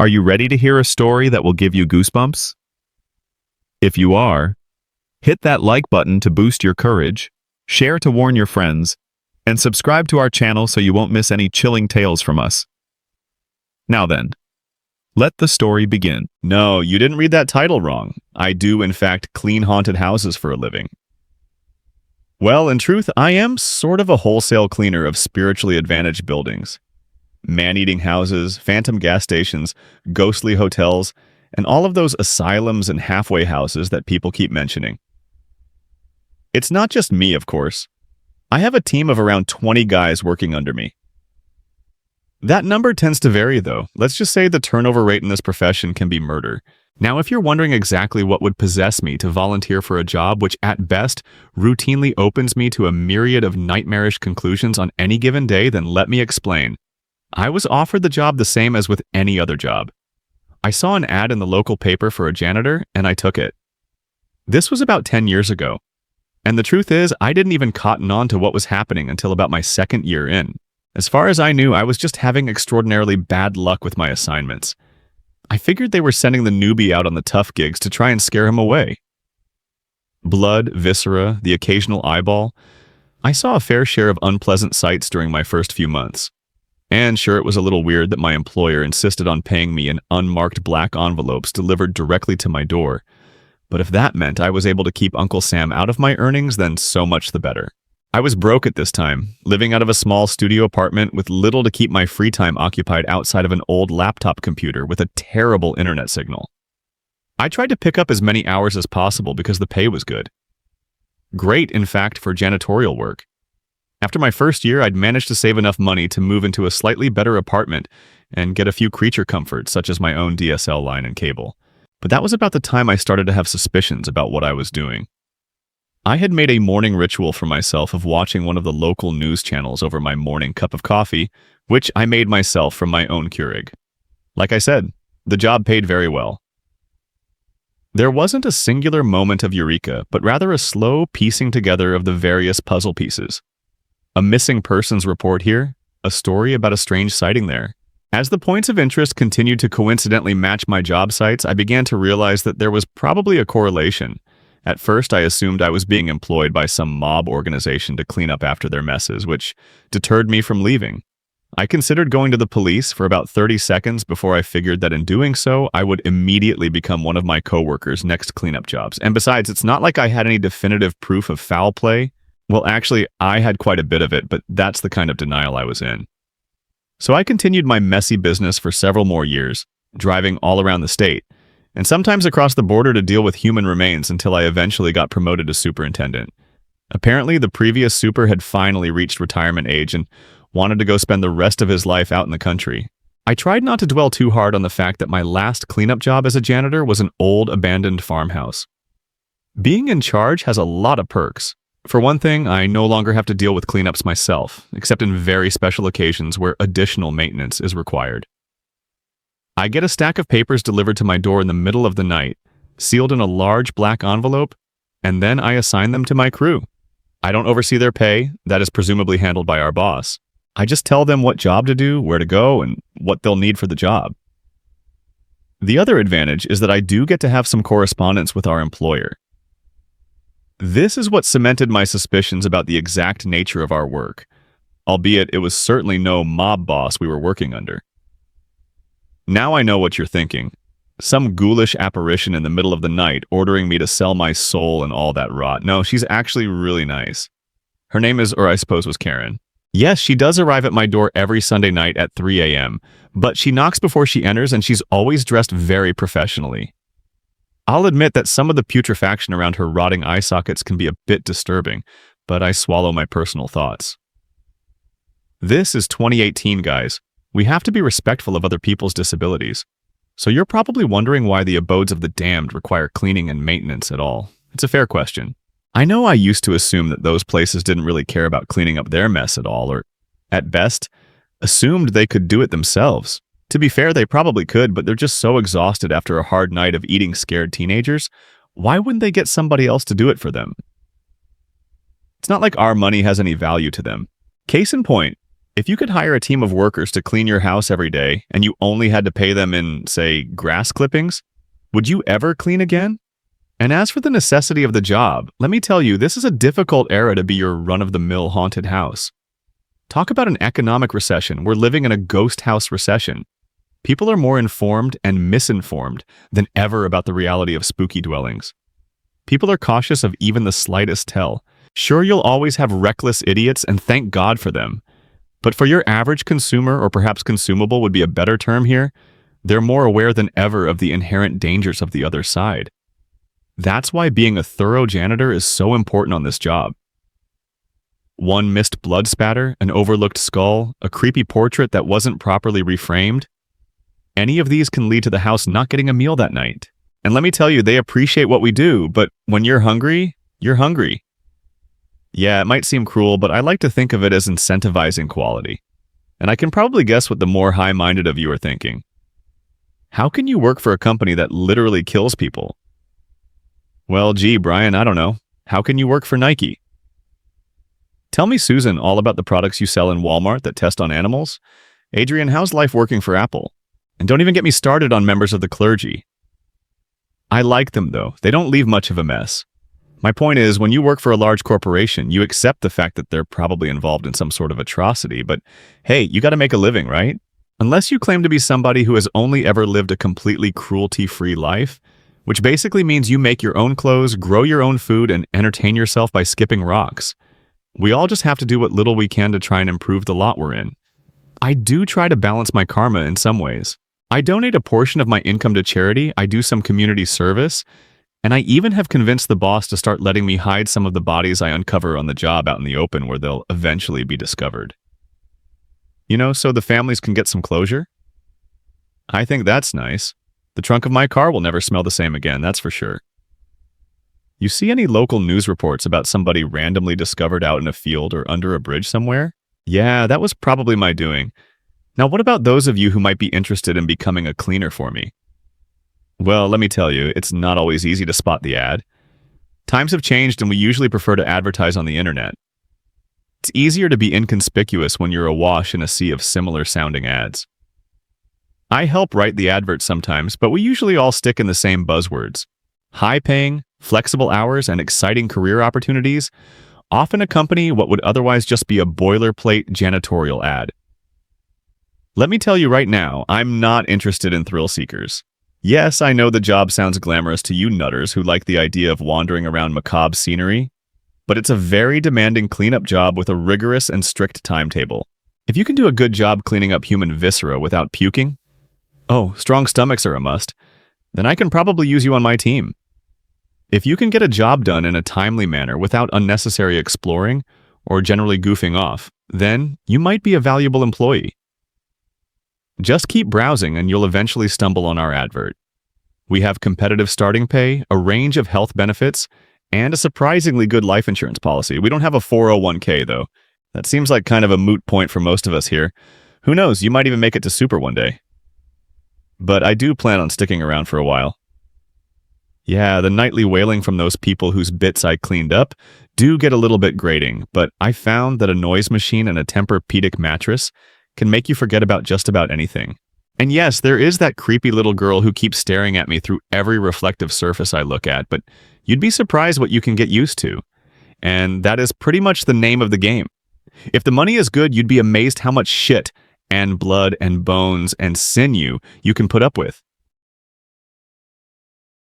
Are you ready to hear a story that will give you goosebumps? If you are, hit that like button to boost your courage, share to warn your friends, and subscribe to our channel so you won't miss any chilling tales from us. Now then, let the story begin. No, you didn't read that title wrong. I do, in fact, clean haunted houses for a living. Well, in truth, I am sort of a wholesale cleaner of spiritually advantaged buildings. Man-eating houses, phantom gas stations, ghostly hotels, and all of those asylums and halfway houses that people keep mentioning. It's not just me, of course. I have a team of around 20 guys working under me. That number tends to vary, though. Let's just say the turnover rate in this profession can be murder. Now, if you're wondering exactly what would possess me to volunteer for a job which, at best, routinely opens me to a myriad of nightmarish conclusions on any given day, then let me explain. I was offered the job the same as with any other job. I saw an ad in the local paper for a janitor, and I took it. This was about 10 years ago. And the truth is, I didn't even cotton on to what was happening until about my second year in. As far as I knew, I was just having extraordinarily bad luck with my assignments. I figured they were sending the newbie out on the tough gigs to try and scare him away. Blood, viscera, the occasional eyeball. I saw a fair share of unpleasant sights during my first few months. And sure, it was a little weird that my employer insisted on paying me in unmarked black envelopes delivered directly to my door. But if that meant I was able to keep Uncle Sam out of my earnings, then so much the better. I was broke at this time, living out of a small studio apartment with little to keep my free time occupied outside of an old laptop computer with a terrible internet signal. I tried to pick up as many hours as possible because the pay was good. Great, in fact, for janitorial work. After my first year, I'd managed to save enough money to move into a slightly better apartment and get a few creature comforts, such as my own DSL line and cable. But that was about the time I started to have suspicions about what I was doing. I had made a morning ritual for myself of watching one of the local news channels over my morning cup of coffee, which I made myself from my own Keurig. Like I said, the job paid very well. There wasn't a singular moment of eureka, but rather a slow piecing together of the various puzzle pieces. A missing persons report here, a story about a strange sighting there. As the points of interest continued to coincidentally match my job sites, I began to realize that there was probably a correlation. At first, I assumed I was being employed by some mob organization to clean up after their messes, which deterred me from leaving. I considered going to the police for about 30 seconds before I figured that in doing so, I would immediately become one of my coworkers' next cleanup jobs. And besides, it's not like I had any definitive proof of foul play. Well, actually, I had quite a bit of it, but that's the kind of denial I was in. So I continued my messy business for several more years, driving all around the state, and sometimes across the border to deal with human remains until I eventually got promoted to superintendent. Apparently, the previous super had finally reached retirement age and wanted to go spend the rest of his life out in the country. I tried not to dwell too hard on the fact that my last cleanup job as a janitor was an old abandoned farmhouse. Being in charge has a lot of perks. For one thing, I no longer have to deal with cleanups myself, except in very special occasions where additional maintenance is required. I get a stack of papers delivered to my door in the middle of the night, sealed in a large black envelope, and then I assign them to my crew. I don't oversee their pay, that is presumably handled by our boss. I just tell them what job to do, where to go, and what they'll need for the job. The other advantage is that I do get to have some correspondence with our employer. This is what cemented my suspicions about the exact nature of our work, albeit it was certainly no mob boss we were working under. Now I know what you're thinking. Some ghoulish apparition in the middle of the night ordering me to sell my soul and all that rot. No, she's actually really nice. Her name is, or I suppose was Karen. Yes, she does arrive at my door every Sunday night at 3 a.m., but she knocks before she enters and she's always dressed very professionally. I'll admit that some of the putrefaction around her rotting eye sockets can be a bit disturbing, but I swallow my personal thoughts. This is 2018, guys. We have to be respectful of other people's disabilities. So you're probably wondering why the abodes of the damned require cleaning and maintenance at all. It's a fair question. I know I used to assume that those places didn't really care about cleaning up their mess at all, or, at best, assumed they could do it themselves. To be fair, they probably could, but they're just so exhausted after a hard night of eating scared teenagers. Why wouldn't they get somebody else to do it for them? It's not like our money has any value to them. Case in point, If you could hire a team of workers to clean your house every day and you only had to pay them in, say, grass clippings, would you ever clean again? And as for the necessity of the job, let me tell you, this is a difficult era to be your run-of-the-mill haunted house. Talk about an economic recession. We're living in a ghost house recession. People are more informed and misinformed than ever about the reality of spooky dwellings. People are cautious of even the slightest tell. Sure, you'll always have reckless idiots, and thank God for them. But for your average consumer, or perhaps consumable would be a better term here, they're more aware than ever of the inherent dangers of the other side. That's why being a thorough janitor is so important on this job. One missed blood spatter, an overlooked skull, a creepy portrait that wasn't properly reframed. Any of these can lead to the house not getting a meal that night. And let me tell you, they appreciate what we do, but when you're hungry, you're hungry. Yeah, it might seem cruel, but I like to think of it as incentivizing quality. And I can probably guess what the more high-minded of you are thinking. How can you work for a company that literally kills people? Well, gee, Brian, I don't know. How can you work for Nike? Tell me, Susan, all about the products you sell in Walmart that test on animals. Adrian, how's life working for Apple? And don't even get me started on members of the clergy. I like them, though. They don't leave much of a mess. My point is, when you work for a large corporation, you accept the fact that they're probably involved in some sort of atrocity, but hey, you gotta make a living, right? Unless you claim to be somebody who has only ever lived a completely cruelty-free life, which basically means you make your own clothes, grow your own food, and entertain yourself by skipping rocks. We all just have to do what little we can to try and improve the lot we're in. I do try to balance my karma in some ways. I donate a portion of my income to charity, I do some community service, and I even have convinced the boss to start letting me hide some of the bodies I uncover on the job out in the open where they'll eventually be discovered. You know, so the families can get some closure? I think that's nice. The trunk of my car will never smell the same again, that's for sure. You see any local news reports about somebody randomly discovered out in a field or under a bridge somewhere? Yeah, that was probably my doing. Now, what about those of you who might be interested in becoming a cleaner for me? Well, let me tell you, it's not always easy to spot the ad. Times have changed and we usually prefer to advertise on the internet. It's easier to be inconspicuous when you're awash in a sea of similar-sounding ads. I help write the adverts sometimes, but we usually all stick in the same buzzwords. High-paying, flexible hours, and exciting career opportunities often accompany what would otherwise just be a boilerplate janitorial ad. Let me tell you right now, I'm not interested in thrill seekers. Yes, I know the job sounds glamorous to you nutters who like the idea of wandering around macabre scenery, but it's a very demanding cleanup job with a rigorous and strict timetable. If you can do a good job cleaning up human viscera without puking, oh, strong stomachs are a must, then I can probably use you on my team. If you can get a job done in a timely manner without unnecessary exploring or generally goofing off, then you might be a valuable employee. Just keep browsing and you'll eventually stumble on our advert. We have competitive starting pay, a range of health benefits, and a surprisingly good life insurance policy. We don't have a 401k though. That seems like kind of a moot point for most of us here. Who knows, you might even make it to super one day. But I do plan on sticking around for a while. Yeah, the nightly wailing from those people whose bits I cleaned up do get a little bit grating, but I found that a noise machine and a Tempur-Pedic mattress can make you forget about just about anything. And yes, there is that creepy little girl who keeps staring at me through every reflective surface I look at, but you'd be surprised what you can get used to. And that is pretty much the name of the game. If the money is good, you'd be amazed how much shit and blood and bones and sinew you can put up with.